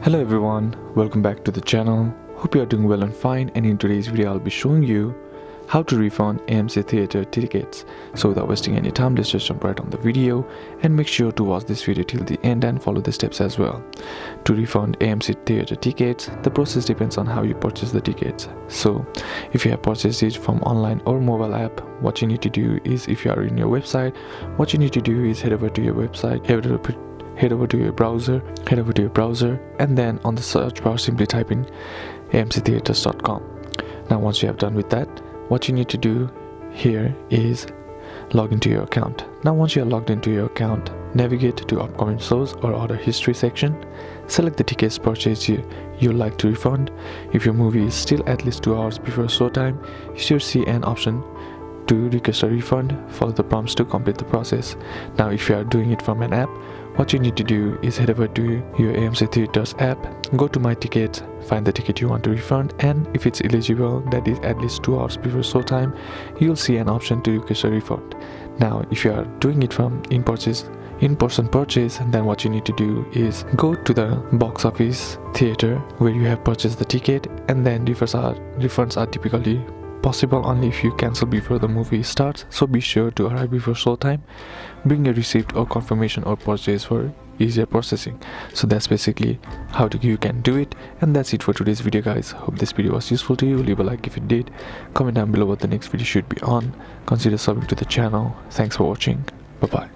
Hello everyone, welcome back to the channel. Hope you are doing well and fine, and in today's video I'll be showing you how to refund AMC Theatre tickets. So without wasting any time, let's just jump right on the video and make sure to watch this video till the end and follow the steps as well. To refund AMC Theatre tickets, the process depends on how you purchase the tickets. So if you have purchased it from online or mobile app, what you need to do is, if you are in your website, what you need to do is head over to your website, head over to your browser, and then on the search bar simply type in amctheatres.com. Now once you have done with that, what you need to do here is log into your account. Now once you are logged into your account, navigate to upcoming shows or order history section. Select the tickets purchased you'd like to refund. If your movie is still at least 2 hours before showtime, you should see an option to request a refund. Follow the prompts to complete the process. Now if you are doing it from an app, what you need to do is head over to your AMC Theatres app, go to My Tickets, find the ticket you want to refund, and if it's eligible, that is at least 2 hours before showtime, you'll see an option to request a refund. Now if you are doing it from in-person purchase, then what you need to do is go to the box office theater where you have purchased the ticket, and then refunds are typically possible only if you cancel before the movie starts, so be sure to arrive before showtime. Bring a receipt or confirmation or purchase for easier processing. So that's basically how you can do it, and that's it for today's video guys. Hope this video was useful to you. Leave a like if it did, comment down below what the next video should be on, consider subbing to the channel. Thanks for watching, bye bye.